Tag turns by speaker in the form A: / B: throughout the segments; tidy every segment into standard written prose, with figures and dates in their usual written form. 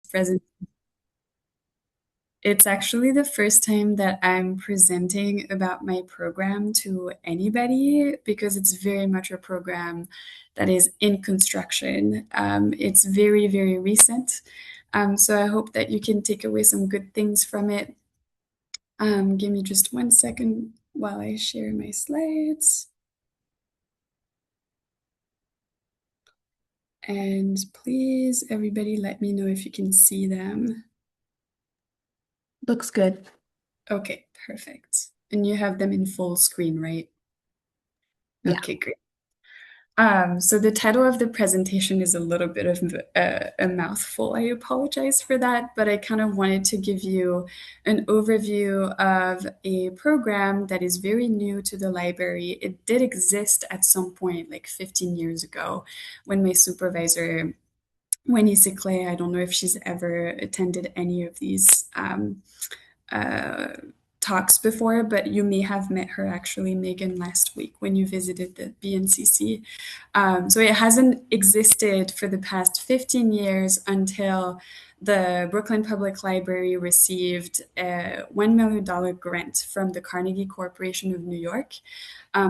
A: present. It's actually the first time that I'm presenting about my program to anybody because it's very much a program that is in construction. It's very, very recent. So I hope that you can take away some good things from it. Give me just 1 second while I share my slides. And please, everybody, let me know if you can see them.
B: Looks good.
A: Okay, perfect. And you have them in full screen, right?
B: Yeah.
A: Okay, great. So the title of the presentation is a little bit of a mouthful. I apologize for that, but I kind of wanted to give you an overview of a program that is very new to the library. It did exist at some point, like 15 years ago, when my supervisor, Winnie Siclay, I don't know if she's ever attended any of these uh, talks before, but you may have met her actually, Megan, last week when you visited the BNCC. So it hasn't existed for the past 15 years until the Brooklyn Public Library received a $1 million grant from the Carnegie Corporation of New York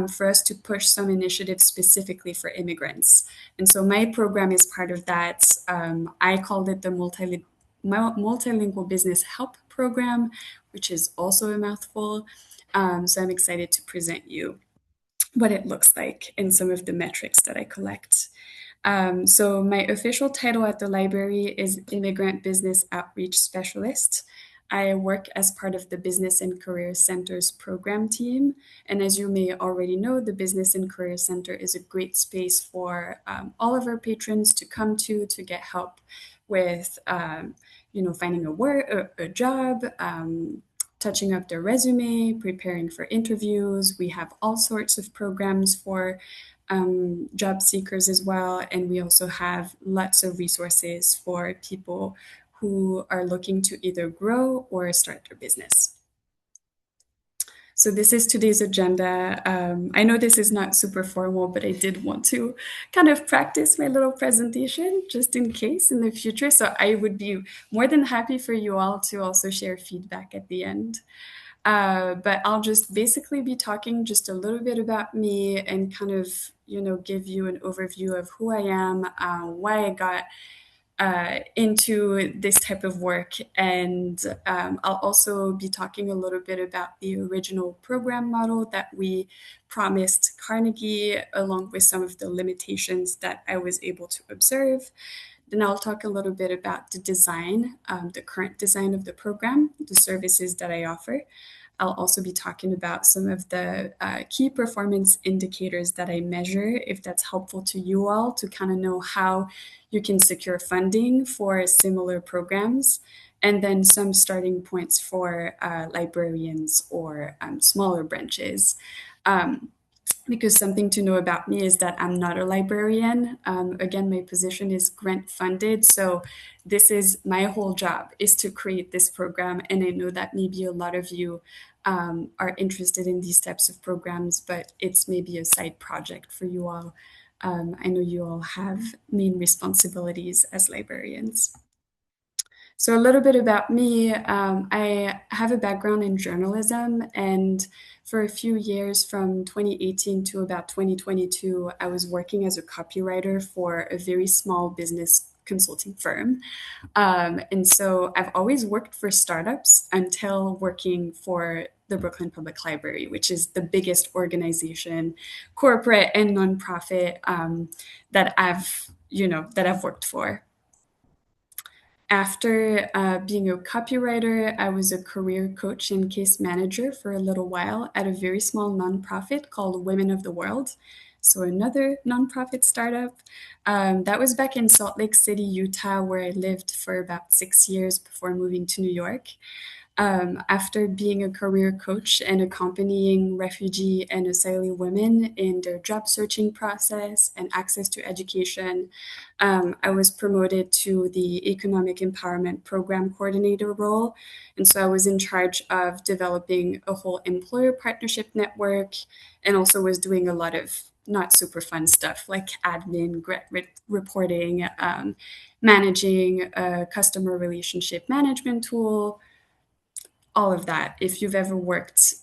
A: for us to push some initiatives specifically for immigrants. And so my program is part of that. I called it the Multilingual Business Help Program, which is also a mouthful. So I'm excited to present you what it looks like and some of the metrics that I collect. So my official title at the library is Immigrant Business Outreach Specialist. I work as part of the Business and Career Center's program team. And as you may already know, the Business and Career Center is a great space for all of our patrons to come to get help with, finding a job, touching up their resume, preparing for interviews. We have all sorts of programs for job seekers as well. And we also have lots of resources for people who are looking to either grow or start their business. So this is today's agenda. I know this is not super formal, but I did want to kind of practice my little presentation just in case in the future. So I would be more than happy for you all to also share feedback at the end. But I'll just basically be talking just a little bit about me and kind of, give you an overview of who I am, why I got into this type of work. And I'll also be talking a little bit about the original program model that we promised Carnegie, along with some of the limitations that I was able to observe. Then I'll talk a little bit about the design, the current design of the program, the services that I offer. I'll also be talking about some of the key performance indicators that I measure, if that's helpful to you all to kind of know how you can secure funding for similar programs, and then some starting points for librarians or smaller branches. Um, because something to know about me is that I'm not a librarian. Again, my position is grant funded. So this is my whole job is to create this program. And I know that maybe a lot of you are interested in these types of programs, but it's maybe a side project for you all. I know you all have main responsibilities as librarians. So, a little bit about me. I have a background in journalism, and for a few years from 2018 to about 2022, I was working as a copywriter for a very small business consulting firm. And so I've always worked for startups until working for the Brooklyn Public Library, which is the biggest organization, corporate and nonprofit, that I've worked for. After being a copywriter, I was a career coach and case manager for a little while at a very small nonprofit called Women of the World. So, another nonprofit startup. That was back in Salt Lake City, Utah, where I lived for about 6 years before moving to New York. After being a career coach and accompanying refugee and asylee women in their job searching process and access to education, I was promoted to the Economic Empowerment Program Coordinator role. And so I was in charge of developing a whole employer partnership network and also was doing a lot of not super fun stuff like admin, reporting, managing a customer relationship management tool, all of that. If you've ever worked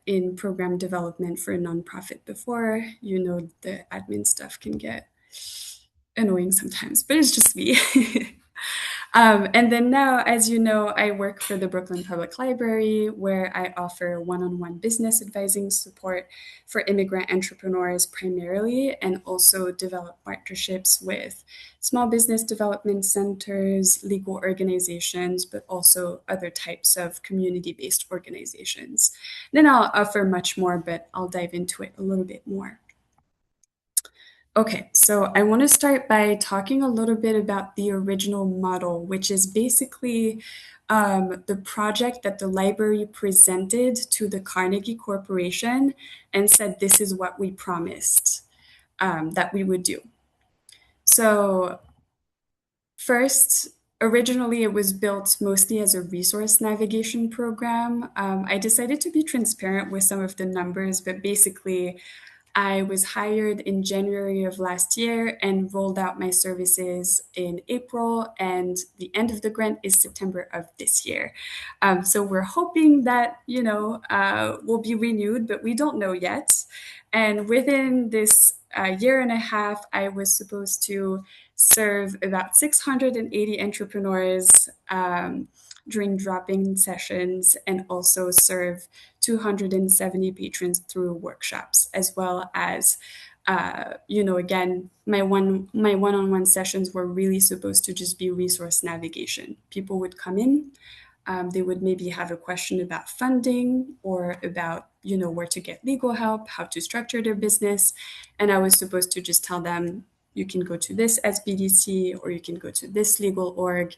A: in program development for a nonprofit before, you know the admin stuff can get annoying sometimes, but it's just me. And then now, as you know, I work for the Brooklyn Public Library, where I offer one on one business advising support for immigrant entrepreneurs primarily, and also develop partnerships with small business development centers, legal organizations, but also other types of community based organizations. Then I'll offer much more, but I'll dive into it a little bit more. Okay, so I want to start by talking a little bit about the original model, which is basically the project that the library presented to the Carnegie Corporation and said, this is what we promised that we would do. So, first, originally it was built mostly as a resource navigation program. I decided to be transparent with some of the numbers, but basically, I was hired in January of last year and rolled out my services in April, and the end of the grant is September of this year. So we're hoping that, will be renewed, but we don't know yet. And within this year and a half, I was supposed to serve about 680 entrepreneurs during drop-in sessions and also serve 270 patrons through workshops, as well as, again, my one-on-one sessions were really supposed to just be resource navigation. People would come in, they would maybe have a question about funding or about, where to get legal help, how to structure their business, and I was supposed to just tell them, you can go to this SBDC or you can go to this legal org.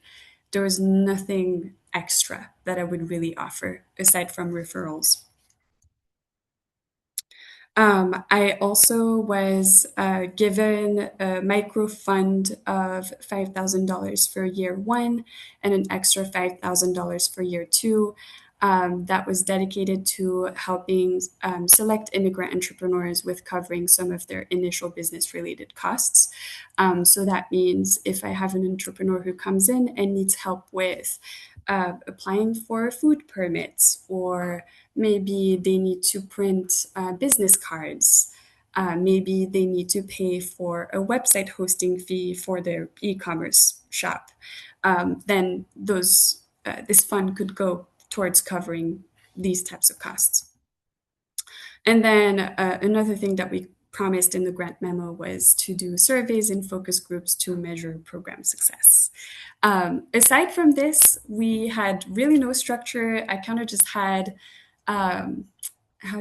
A: There was nothing extra that I would really offer aside from referrals. I also was given a micro fund of $5,000 for year one and an extra $5,000 for year two. That was dedicated to helping select immigrant entrepreneurs with covering some of their initial business related costs. So that means if I have an entrepreneur who comes in and needs help with applying for food permits, or maybe they need to print business cards. Maybe they need to pay for a website hosting fee for their e-commerce shop. Then this fund could go towards covering these types of costs. And then another thing that we promised in the grant memo was to do surveys and focus groups to measure program success. Aside from this, we had really no structure. I kind of just had, how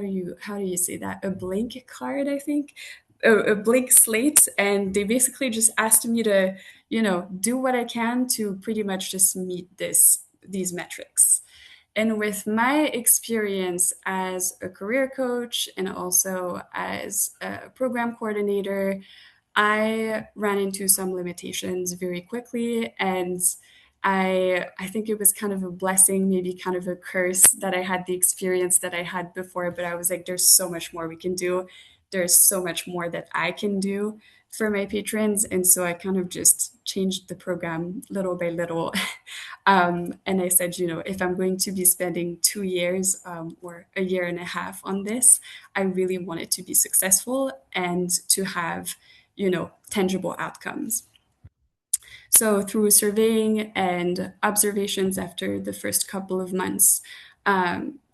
A: do you say that? A blank card, I think, a blank slate, and they basically just asked me to, do what I can to pretty much just meet these metrics. And with my experience as a career coach and also as a program coordinator, I ran into some limitations very quickly. And I think it was kind of a blessing, maybe kind of a curse that I had the experience that I had before. But I was like, there's so much more we can do. There's so much more that I can do for my patrons. And so I kind of just changed the program little by little. And I said, if I'm going to be spending 2 years or a year and a half on this, I really want it to be successful and to have, tangible outcomes. So through surveying and observations after the first couple of months,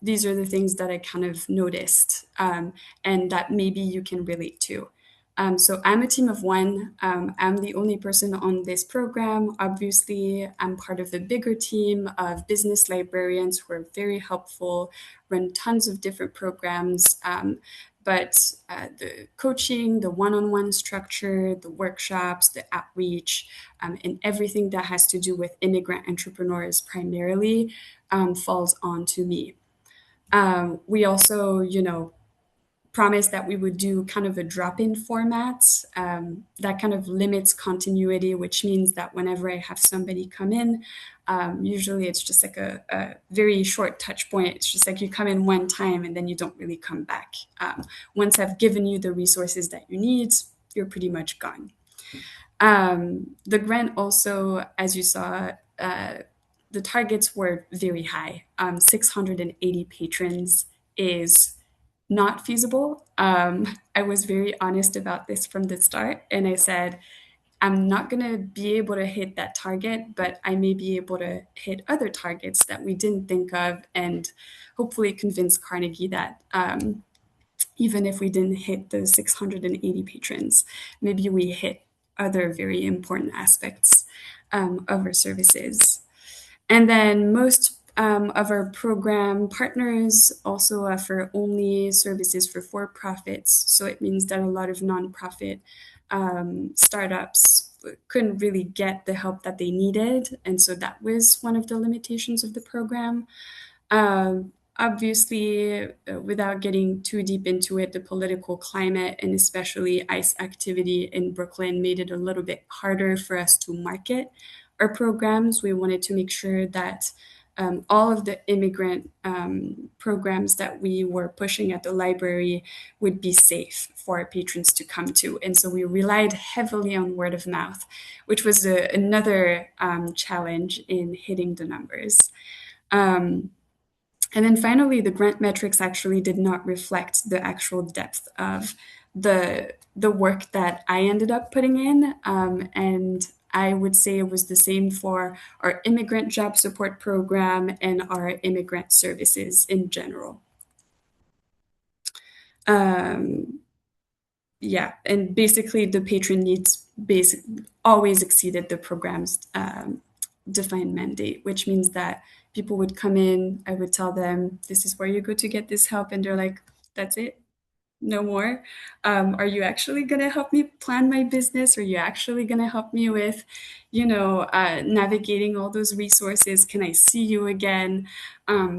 A: these are the things that I kind of noticed and that maybe you can relate to. So I'm a team of one. I'm the only person on this program. Obviously, I'm part of the bigger team of business librarians who are very helpful, run tons of different programs. But the coaching, the one-on-one structure, the workshops, the outreach, and everything that has to do with immigrant entrepreneurs primarily falls onto me. We also, promised that we would do kind of a drop-in format that kind of limits continuity, which means that whenever I have somebody come in, usually it's just like a very short touch point. It's just like you come in one time and then you don't really come back. Once I've given you the resources that you need, you're pretty much gone. The grant also, as you saw, the targets were very high. 680 patrons is not feasible. I was very honest about this from the start, and I said, I'm not going to be able to hit that target, but I may be able to hit other targets that we didn't think of and hopefully convince Carnegie that even if we didn't hit the 680 patrons, maybe we hit other very important aspects of our services. And then most of our program partners also offer only services for profits. So it means that a lot of nonprofit startups couldn't really get the help that they needed. And so that was one of the limitations of the program. Obviously, without getting too deep into it, the political climate and especially ICE activity in Brooklyn made it a little bit harder for us to market our programs. We wanted to make sure that all of the immigrant programs that we were pushing at the library would be safe for our patrons to come to. And so we relied heavily on word of mouth, which was another challenge in hitting the numbers. Um, and then finally, the grant metrics actually did not reflect the actual depth of the work that I ended up putting in. And I would say it was the same for our immigrant job support program and our immigrant services in general. Um, yeah, and basically the patron needs always exceeded the program's defined mandate, which means that people would come in, I would tell them, this is where you go to get this help, and they're like, that's it, no more. Are you actually going to help me plan my business? Are you actually going to help me with, navigating all those resources? Can I see you again?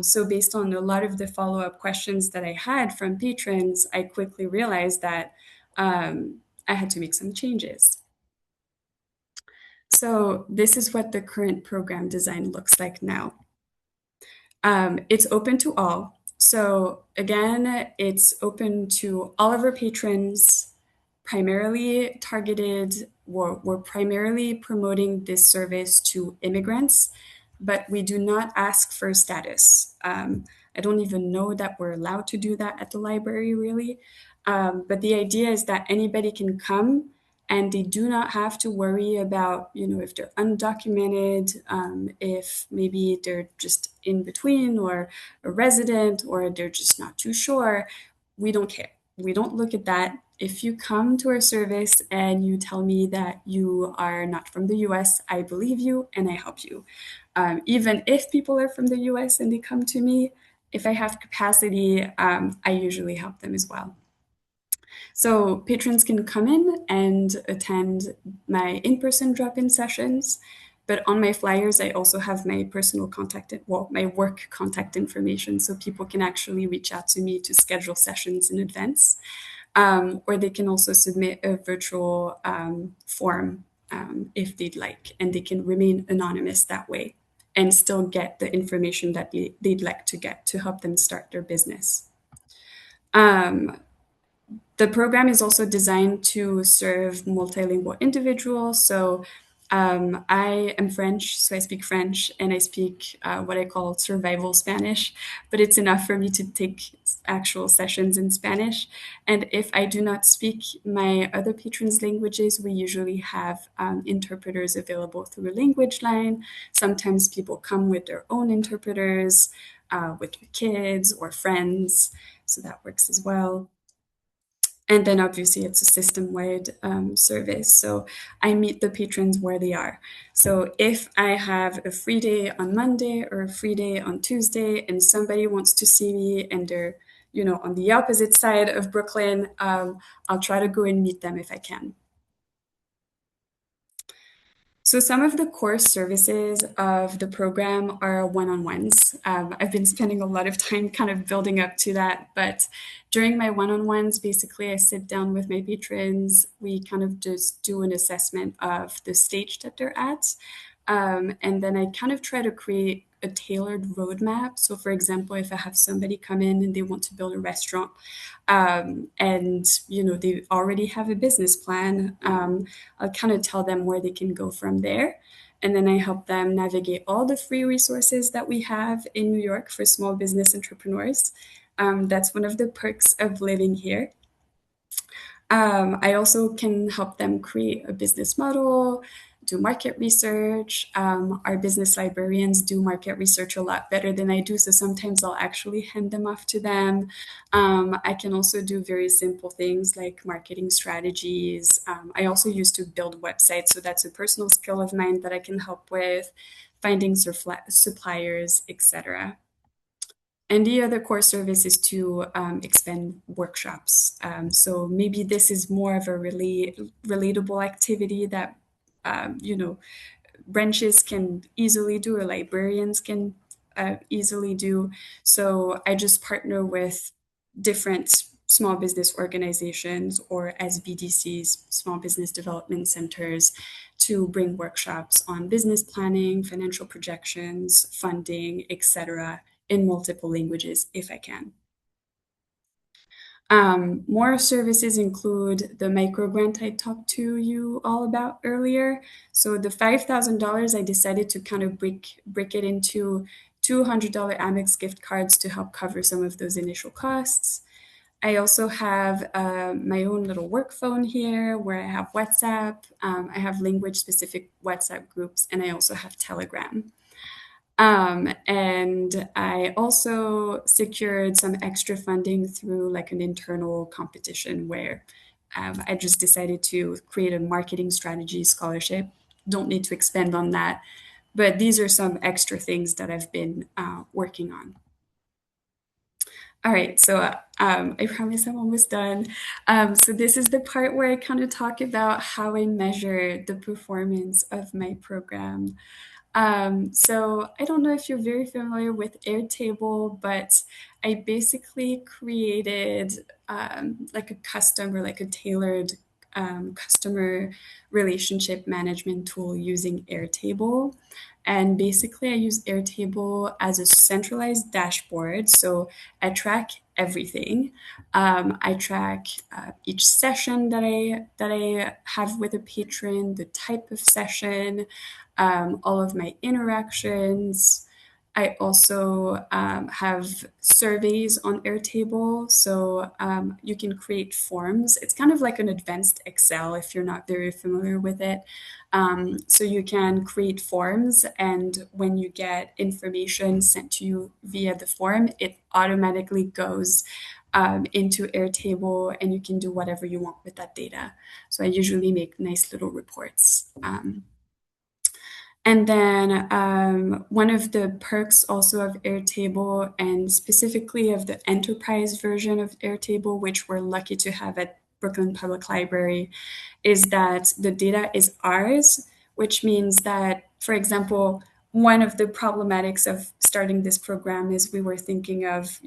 A: So based on a lot of the follow-up questions that I had from patrons, I quickly realized that I had to make some changes. So this is what the current program design looks like now. It's open to all. So again, it's open to all of our patrons, primarily targeted, we're primarily promoting this service to immigrants, but we do not ask for status. I don't even know that we're allowed to do that at the library, really. But the idea is that anybody can come and they do not have to worry about, if they're undocumented, if maybe they're just in between or a resident or they're just not too sure. We don't care. We don't look at that. If you come to our service and you tell me that you are not from the US, I believe you and I help you. Even if people are from the US and they come to me, if I have capacity, I usually help them as well. So patrons can come in and attend my in-person drop-in sessions, but on my flyers, I also have my personal contact, my work contact information, so people can actually reach out to me to schedule sessions in advance, or they can also submit a virtual form if they'd like, and they can remain anonymous that way and still get the information that they'd like to get to help them start their business. The program is also designed to serve multilingual individuals. So I am French, so I speak French and I speak what I call survival Spanish, but it's enough for me to take actual sessions in Spanish. And if I do not speak my other patrons' languages, we usually have interpreters available through a language line. Sometimes people come with their own interpreters, with their kids or friends, so that works as well. And then obviously it's a system-wide service. So I meet the patrons where they are. So if I have a free day on Monday or a free day on Tuesday and somebody wants to see me and they're, on the opposite side of Brooklyn, I'll try to go and meet them if I can. So some of the core services of the program are one-on-ones. I've been spending a lot of time kind of building up to that, but during my one-on-ones, basically I sit down with my patrons. We kind of just do an assessment of the stage that they're at. And then I kind of try to create a tailored roadmap. So, for example, if I have somebody come in and they want to build a restaurant, and they already have a business plan, I'll kind of tell them where they can go from there. And then I help them navigate all the free resources that we have in New York for small business entrepreneurs. That's one of the perks of living here. I also can help them create a business model, do market research. Our business librarians do market research a lot better than I do, so sometimes I'll actually hand them off to them. I can also do very simple things like marketing strategies. I also used to build websites, so that's a personal skill of mine that I can help with, finding suppliers, etc. And the other core service is to expand workshops. So maybe this is more of a really relatable activity that branches can easily do or librarians can easily do. So I just partner with different small business organizations or SBDCs, small business development centers, to bring workshops on business planning, financial projections, funding, etc., in multiple languages if I can. More services include the micro grant I talked to you all about earlier. So the $5,000, I decided to kind of break it into $200 Amex gift cards to help cover some of those initial costs. I also have my own little work phone here where I have WhatsApp. I have language specific WhatsApp groups, and I also have Telegram. And I also secured some extra funding through like an internal competition where I just decided to create a marketing strategy scholarship. Don't need to expand on that, but these are some extra things that I've been working on. All right, so I promise I'm almost done. So this is the part where I kind of talk about how I measure the performance of my program. So I don't know if you're very familiar with Airtable, but I basically created like a custom or like a tailored customer relationship management tool using Airtable. And basically, I use Airtable as a centralized dashboard. So I track everything. I track each session that I have with a patron, the type of session, all of my interactions. I also have surveys on Airtable, so you can create forms. It's kind of like an advanced Excel if you're not very familiar with it. So you can create forms, and when you get information sent to you via the form, it automatically goes into Airtable, and you can do whatever you want with that data. So I usually make nice little reports. And then one of the perks also of Airtable, and specifically of the enterprise version of Airtable, which we're lucky to have at Brooklyn Public Library, is that the data is ours, which means that, for example, one of the problematics of starting this program is we were thinking of,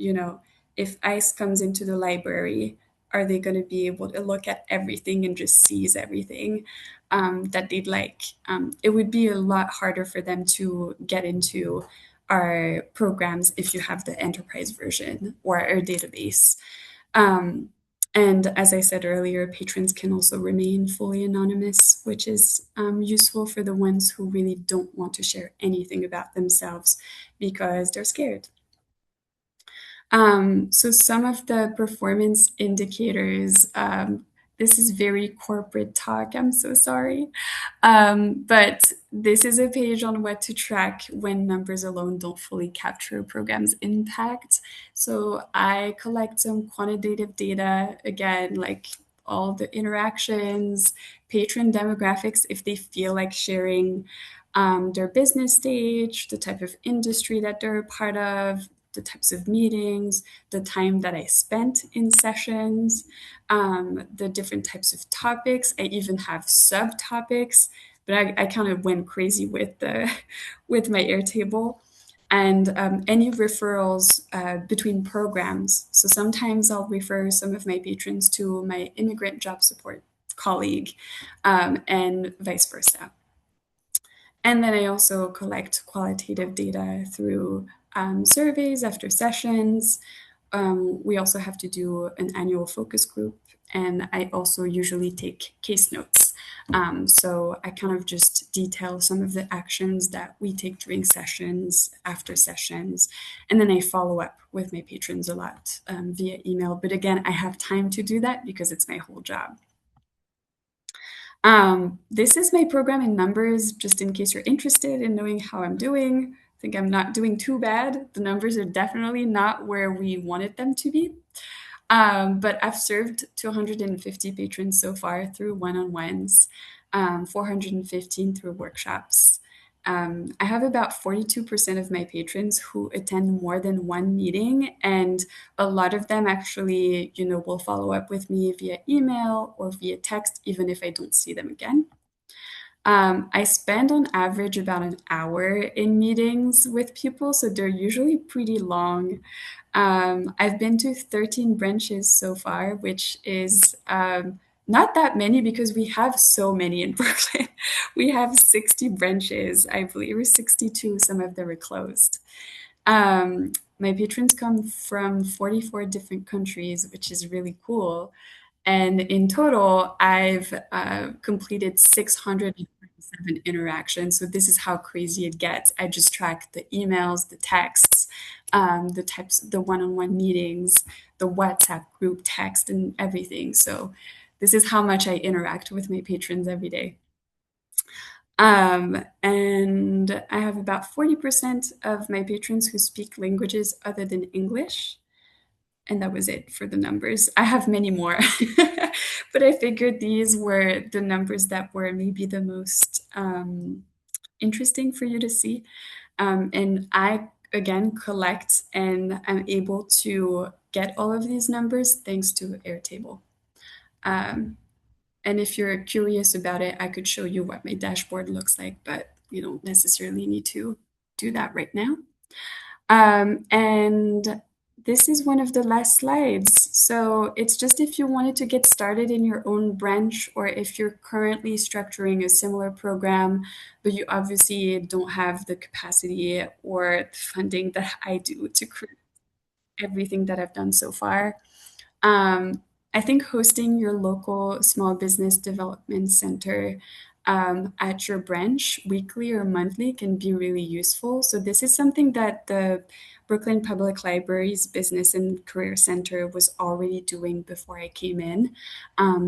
A: if ICE comes into the library, are they going to be able to look at everything and just seize everything that they'd like? It would be a lot harder for them to get into our programs if you have the enterprise version or our database. Um, and as I said earlier, patrons can also remain fully anonymous, which is useful for the ones who really don't want to share anything about themselves because they're scared. So some of the performance indicators, this is very corporate talk, I'm so sorry. But this is a page on what to track when numbers alone don't fully capture a program's impact. So I collect some quantitative data, again, like all the interactions, patron demographics, if they feel like sharing their business stage, the type of industry that they're a part of, the types of meetings, the time that I spent in sessions, the different types of topics. I even have subtopics but I kind of went crazy with the with my Airtable and any referrals between programs. So sometimes I'll refer some of my patrons to my immigrant job support colleague, and vice versa. And then I also collect qualitative data through surveys after sessions. We also have to do an annual focus group, and I also usually take case notes. So I kind of just detail some of the actions that we take during sessions, after sessions, and then I follow up with my patrons a lot via email. But again, I have time to do that because it's my whole job. This is my program in numbers, just in case you're interested in knowing how I'm doing. I think I'm not doing too bad. The numbers are definitely not where we wanted them to be. But I've served 250 patrons so far through one-on-ones, 415 through workshops. I have about 42% of my patrons who attend more than one meeting, and a lot of them actually, will follow up with me via email or via text, even if I don't see them again. I spend on average about an hour in meetings with people, so they're usually pretty long. I've been to 13 branches so far, which is not that many because we have so many in Brooklyn. We have 60 branches, I believe, or 62. Some of them are closed. My patrons come from 44 different countries, which is really cool. And in total, I've completed 647 interactions. So this is how crazy it gets. I just track the emails, the texts, the types, the one-on-one meetings, the WhatsApp group text, and everything. So this is how much I interact with my patrons every day. And I have about 40% of my patrons who speak languages other than English. And that was it for the numbers. I have many more, but I figured these were the numbers that were maybe the most interesting for you to see. And I, again, collect and I'm able to get all of these numbers thanks to Airtable. Um, and if you're curious about it, I could show you what my dashboard looks like, but you don't necessarily need to do that right now. And this is one of the last slides. So it's just if you wanted to get started in your own branch, or if you're currently structuring a similar program, but you obviously don't have the capacity or the funding that I do to create everything that I've done so far. Um, I think hosting your local small business development center at your branch weekly or monthly can be really useful. So this is something that the Brooklyn Public Library's Business and Career Center was already doing before I came in.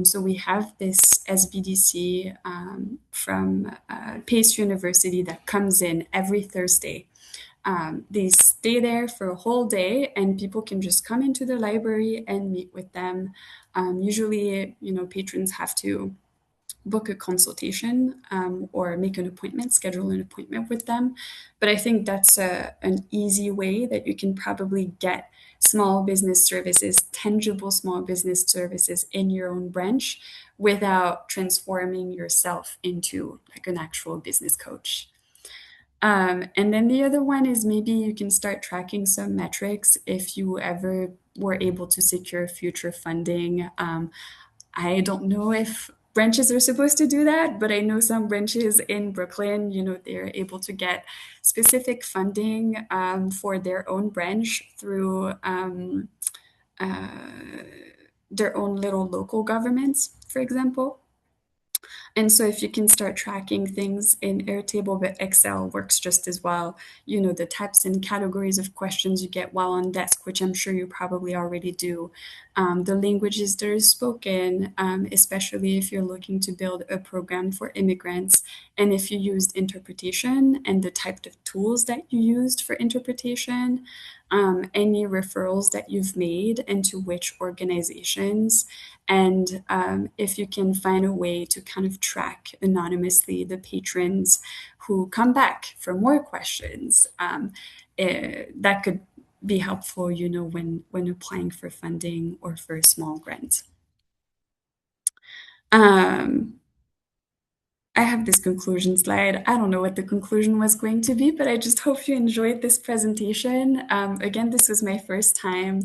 A: So we have this SBDC from Pace University that comes in every Thursday. They stay there for a whole day, and people can just come into the library and meet with them. Usually, patrons have to book a consultation or make an appointment, schedule an appointment with them. But I think that's an easy way that you can probably get small business services, tangible small business services in your own branch without transforming yourself into like an actual business coach. And then the other one is maybe you can start tracking some metrics if you ever were able to secure future funding. I don't know if branches are supposed to do that, but I know some branches in Brooklyn, they're able to get specific funding for their own branch through uh, their own little local governments, for example. And so if you can start tracking things in Airtable, but Excel works just as well. The types and categories of questions you get while on desk, which I'm sure you probably already do. The languages that are spoken, especially if you're looking to build a program for immigrants. And if you used interpretation and the type of tools that you used for interpretation, any referrals that you've made and to which organizations. And if you can find a way to kind of track anonymously the patrons who come back for more questions, that could be helpful, when applying for funding or for a small grant. Um, I have this conclusion slide. I don't know what the conclusion was going to be, but I just hope you enjoyed this presentation. Again, this was my first time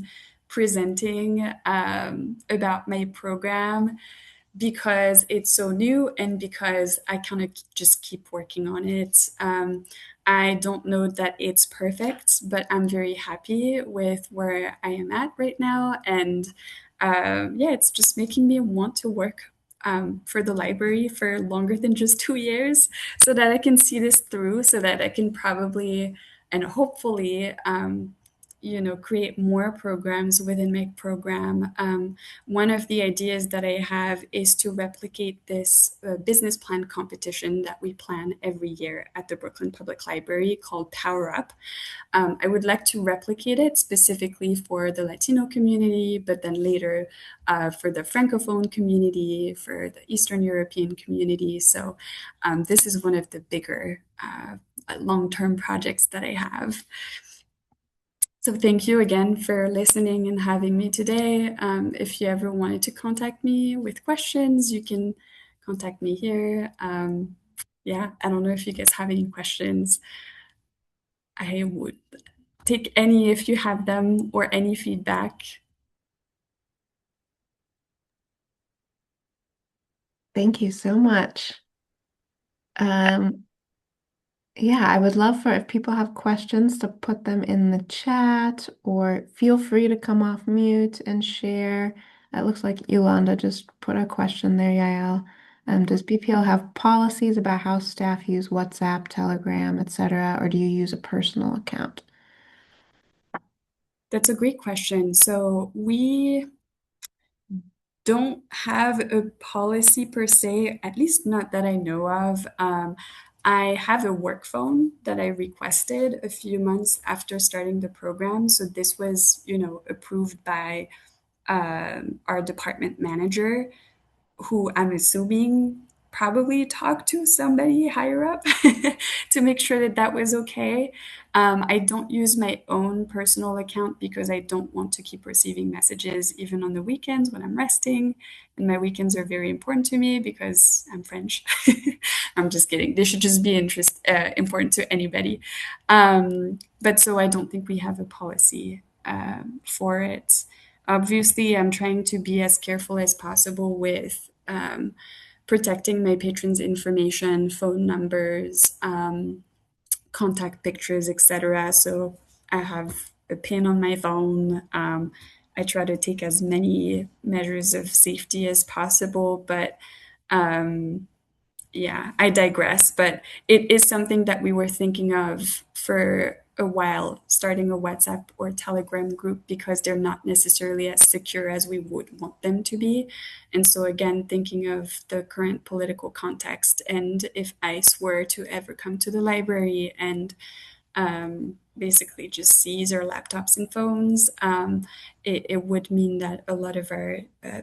A: presenting about my program because it's so new and because I kind of just keep working on it. I don't know that it's perfect, but I'm very happy with where I am at right now. And yeah, it's just making me want to work for the library for longer than just 2 years so that I can see this through, so that I can probably and hopefully, create more programs within my program. One of the ideas that I have is to replicate this business plan competition that we plan every year at the Brooklyn Public Library called Power Up. I would like to replicate it specifically for the Latino community, but then later for the Francophone community, for the Eastern European community. So this is one of the bigger long-term projects that I have. So thank you again for listening and having me today. If you ever wanted to contact me with questions, you can contact me here. Yeah, I don't know if you guys have any questions. I would take any if you have them or any feedback.
B: Thank you so much. Um, yeah, I would love for if people have questions to put them in the chat or feel free to come off mute and share. It looks like Yolanda just put a question there, Yael. Does BPL have policies about how staff use WhatsApp, Telegram, etc., or do you use a personal account?
A: That's a great question. So we don't have a policy per se, at least not that I know of. I have a work phone that I requested a few months after starting the program. So this was, approved by our department manager, who I'm assuming probably talked to somebody higher up to make sure that that was okay. I don't use my own personal account because I don't want to keep receiving messages even on the weekends when I'm resting. And my weekends are very important to me because I'm French. I'm just kidding. They should just be important to anybody. But so I don't think we have a policy for it. Obviously, I'm trying to be as careful as possible with protecting my patrons' information, phone numbers, contact pictures, etc. So I have a pin on my phone. I try to take as many measures of safety as possible, but um, yeah, I digress, but it is something that we were thinking of for a while, starting a WhatsApp or Telegram group because they're not necessarily as secure as we would want them to be. And so, again, thinking of the current political context, and if ICE were to ever come to the library and basically just seize our laptops and phones, it would mean that a lot of our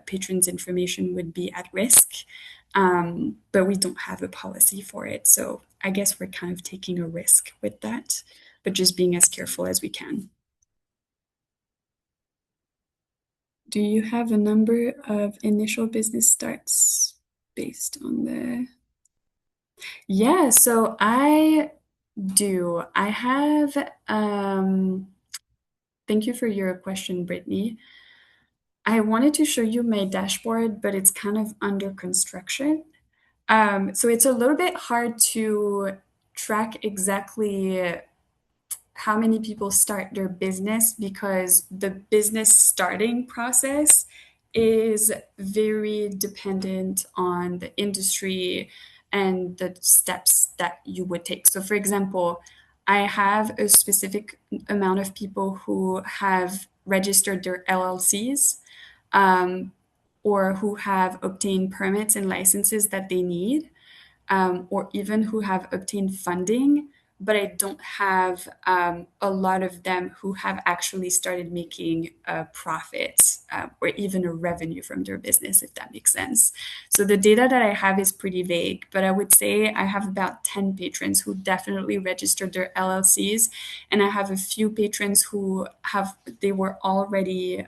A: patrons' information would be at risk. But we don't have a policy for it. So I guess we're kind of taking a risk with that, but just being as careful as we can. Do you have a number of initial business starts based on the? Yeah, so I do. I have, thank you for your question, Brittany. I wanted to show you my dashboard, but it's kind of under construction. So it's a little bit hard to track exactly how many people start their business because the business starting process is very dependent on the industry and the steps that you would take. So, for example, I have a specific amount of people who have registered their LLCs, um, or who have obtained permits and licenses that they need, or even who have obtained funding, but I don't have a lot of them who have actually started making a profit, or even a revenue from their business, if that makes sense. So the data that I have is pretty vague, but I would say I have about 10 patrons who definitely registered their LLCs, and I have a few patrons who they were already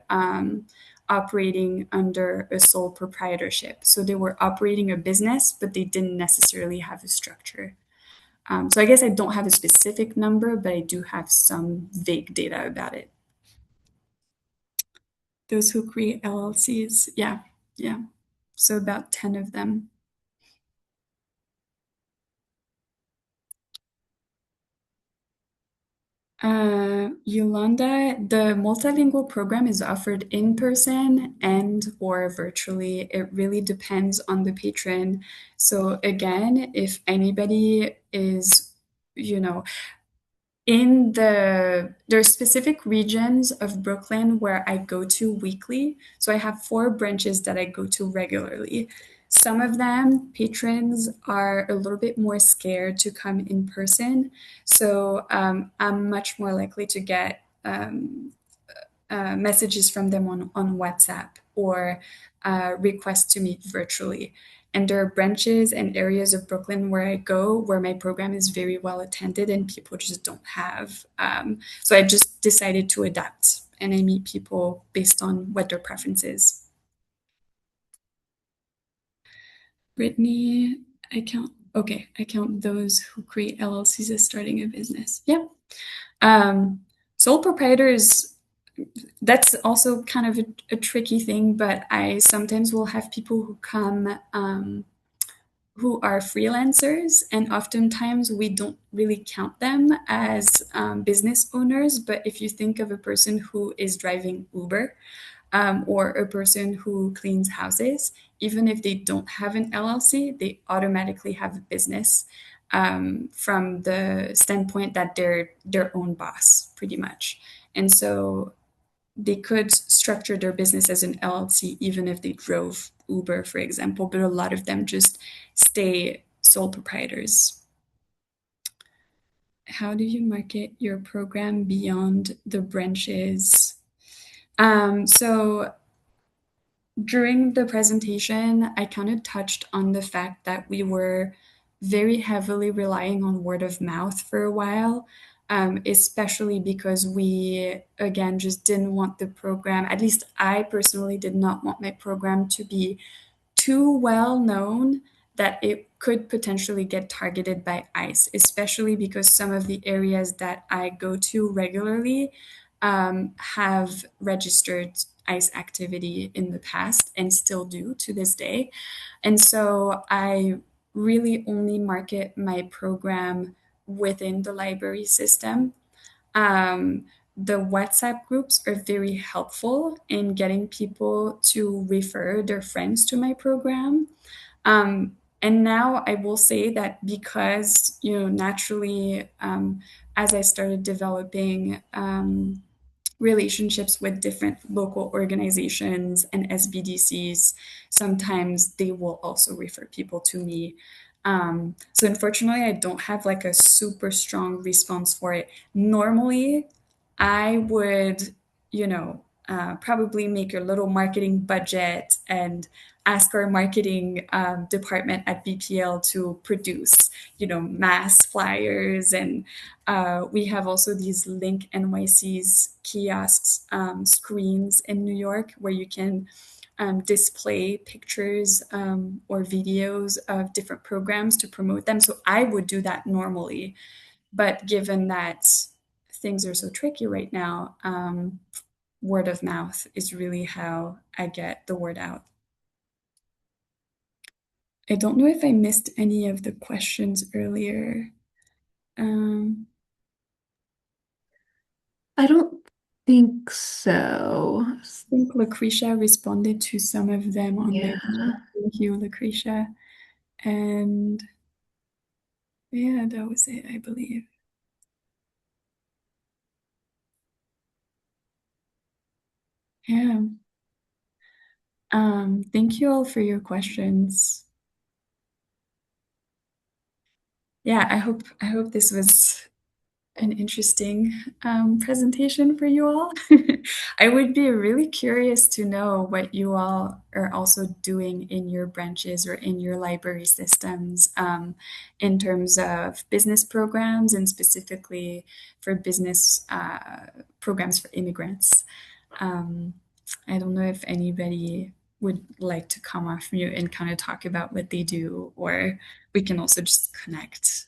A: operating under a sole proprietorship. So they were operating a business, but they didn't necessarily have a structure. So I guess I don't have a specific number, but I do have some vague data about it. Those who create LLCs, yeah, yeah. So about 10 of them. Yolanda, the multilingual program is offered in person and or virtually. It really depends on the patron. So again, if anybody is, you know, there are specific regions of Brooklyn where I go to weekly. So I have 4 branches that I go to regularly. Some of them, patrons are a little bit more scared to come in person. So I'm much more likely to get messages from them on WhatsApp or requests to meet virtually. And there are branches and areas of Brooklyn where I go where my program is very well attended and people just don't have. So I just decided to adapt and I meet people based on what their preference is. Brittany, I count those who create LLCs as starting a business. Yep. Sole proprietors, that's also kind of a tricky thing, but I sometimes will have people who come who are freelancers, and oftentimes we don't really count them as business owners. But if you think of a person who is driving Uber, or a person who cleans houses, even if they don't have an LLC, they automatically have a business from the standpoint that they're their own boss, pretty much. And so they could structure their business as an LLC even if they drove Uber, for example, but a lot of them just stay sole proprietors. How do you market your program beyond the branches? So during the presentation, I kind of touched on the fact that we were very heavily relying on word of mouth for a while, especially because we, again, just didn't want the program, at least I personally did not want my program to be too well known that it could potentially get targeted by ICE, especially because some of the areas that I go to regularly have registered ICE activity in the past and still do to this day. And so I really only market my program within the library system. Um, the WhatsApp groups are very helpful in getting people to refer their friends to my program. And now I will say that because, naturally, as I started developing relationships with different local organizations and SBDCs, sometimes they will also refer people to me. So unfortunately, I don't have like a super strong response for it. Normally, I would, probably make a little marketing budget and ask our marketing department at BPL to produce, mass flyers. And we have also these Link NYC's kiosks screens in New York where you can display pictures or videos of different programs to promote them. So I would do that normally. But given that things are so tricky right now, word of mouth is really how I get the word out. I don't know if I missed any of the questions earlier. Um,
B: I don't think so.
A: I think Lucretia responded to some of them on the
B: Yeah.
A: thank you, Lucretia. And yeah, that was it, I believe. Yeah. Thank you all for your questions. Yeah, I hope this was an interesting presentation for you all. I would be really curious to know what you all are also doing in your branches or in your library systems in terms of business programs and specifically for business programs for immigrants. Um, I don't know if anybody would like to come off mute and kind of talk about what they do, or we can also just connect.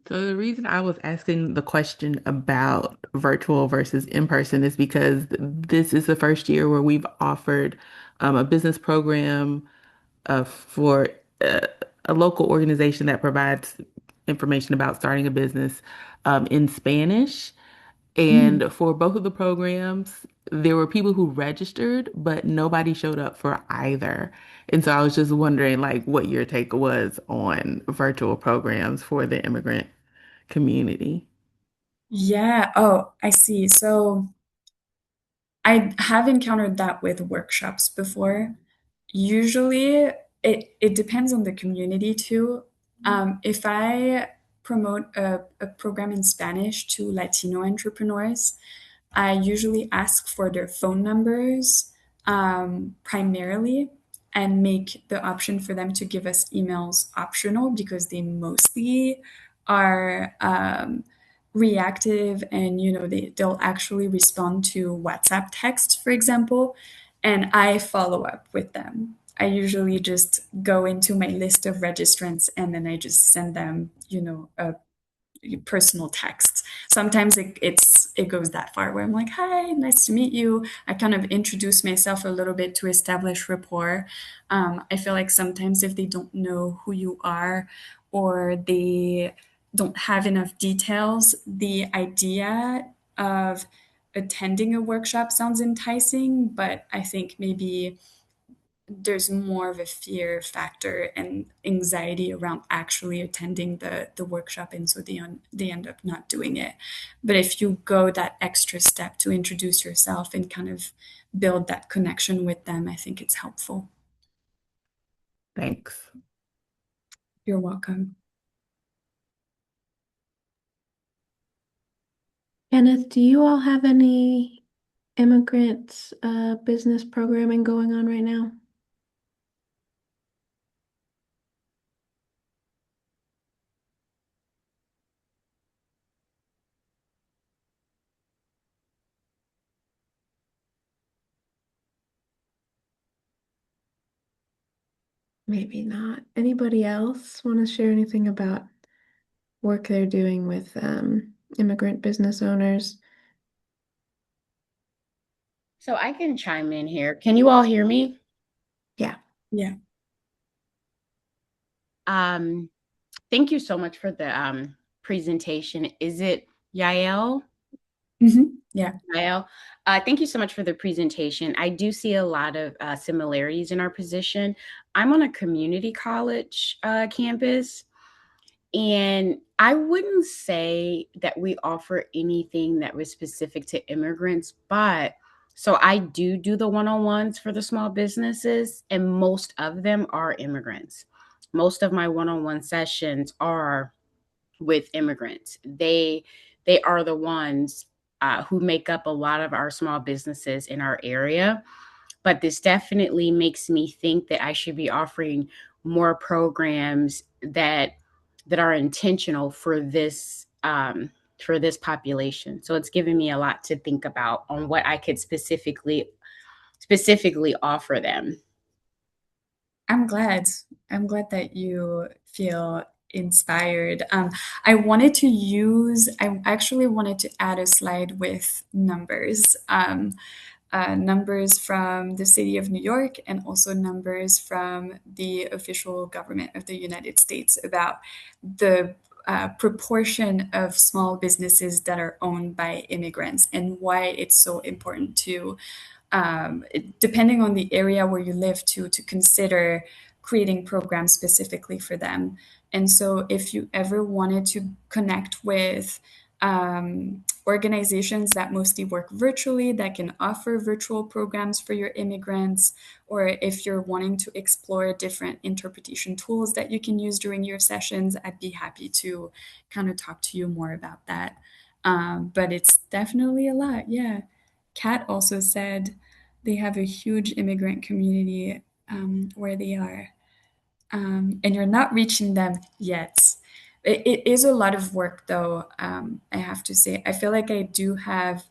C: So the reason I was asking the question about virtual versus in person is because this is the first year where we've offered a business program for uh, a local organization that provides information about starting a business in Spanish.
A: Mhm.
C: And for both of the programs, there were people who registered, but nobody showed up for either. And so I was just wondering, like, what your take was on virtual programs for the immigrant community.
A: Yeah. Oh, I see. So I have encountered that with workshops before. Usually, it depends on the community too. If I promote a program in Spanish to Latino entrepreneurs, I usually ask for their phone numbers primarily and make the option for them to give us emails optional because they mostly are reactive and they'll actually respond to WhatsApp texts, for example, and I follow up with them. I usually just go into my list of registrants and then I just send them, a personal texts. Sometimes it goes that far where I'm like, "Hi, nice to meet you." I kind of introduce myself a little bit to establish rapport. I feel like sometimes if they don't know who you are or they don't have enough details, the idea of attending a workshop sounds enticing, but I think maybe there's more of a fear factor and anxiety around actually attending the workshop, and so they end up not doing it. But if you go that extra step to introduce yourself and kind of build that connection with them, I think it's helpful.
C: Thanks.
A: You're welcome.
B: Kenneth, do you all have any immigrant business programming going on right now? Maybe not. Anybody else want to share anything about work they're doing with immigrant business owners?
D: So I can chime in here. Can you all hear me?
B: Yeah.
A: Yeah.
D: Um, Thank you so much for the presentation. Is it Yael?
A: Yeah.
D: Yael? Thank you so much for the presentation. I do see a lot of similarities in our position. I'm on a community college campus, and I wouldn't say that we offer anything that was specific to immigrants, but so I do the one-on-ones for the small businesses, and most of them are immigrants. Most of my one-on-one sessions are with immigrants. They are the ones who make up a lot of our small businesses in our area, but this definitely makes me think that I should be offering more programs that are intentional for this population. So it's given me a lot to think about on what I could specifically offer them.
A: I'm glad. I'm glad that you feel inspired. I actually wanted to add a slide with numbers. Numbers from the city of New York and also numbers from the official government of the United States about the proportion of small businesses that are owned by immigrants and why it's so important to depending on the area where you live to consider creating programs specifically for them. And so if you ever wanted to connect with organizations that mostly work virtually that can offer virtual programs for your immigrants, or if you're wanting to explore different interpretation tools that you can use during your sessions, I'd be happy to kind of talk to you more about that. But it's definitely a lot. Yeah. Kat also said they have a huge immigrant community where they are, and you're not reaching them yet. It is a lot of work, though, I have to say. I feel like I do have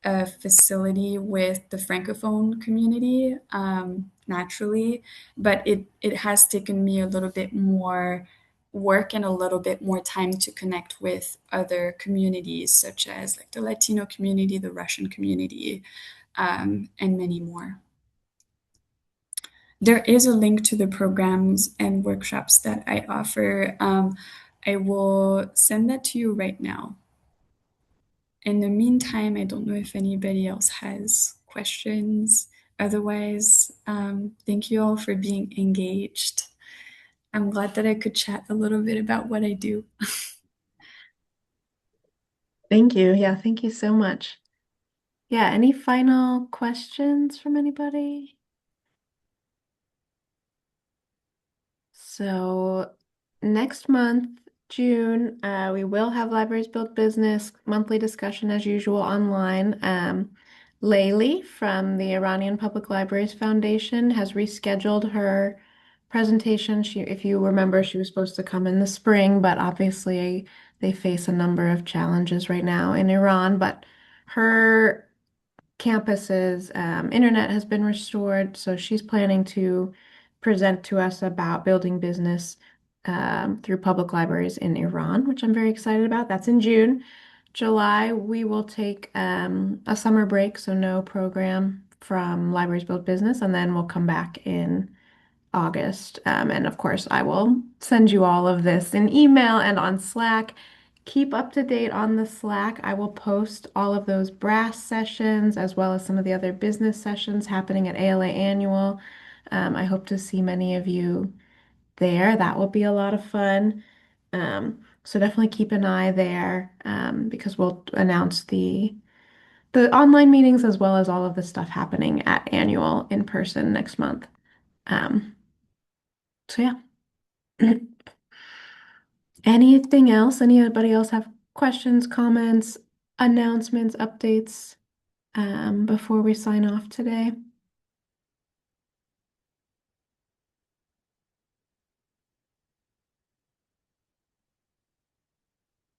A: a facility with the Francophone community naturally, but it has taken me a little bit more work and a little bit more time to connect with other communities, such as like the Latino community, the Russian community, and many more. There is a link to the programs and workshops that I offer. I will send that to you right now. In the meantime, I don't know if anybody else has questions. Otherwise, thank you all for being engaged. I'm glad that I could chat a little bit about what I do.
B: Thank you. Yeah, thank you so much. Yeah, any final questions from anybody? So next month, June, we will have Libraries Build Business monthly discussion as usual online. Layli from the Iranian Public Libraries Foundation has rescheduled her presentation. If you remember, she was supposed to come in the spring, but obviously they face a number of challenges right now in Iran. But her campus's internet has been restored, so she's planning to present to us about building business through public libraries in Iran, which I'm very excited about. That's in June. July, we will take a summer break, so no program from Libraries Build Business, and then we'll come back in August. And of course, I will send you all of this in email and on Slack. Keep up to date on the Slack. I will post all of those brass sessions as well as some of the other business sessions happening at ALA Annual. I hope to see many of you there. That will be a lot of fun. So definitely keep an eye there because we'll announce the online meetings as well as all of the stuff happening at Annual in person next month. Um, so yeah. Anything else? Anybody else have questions, comments, announcements, updates before we sign off today?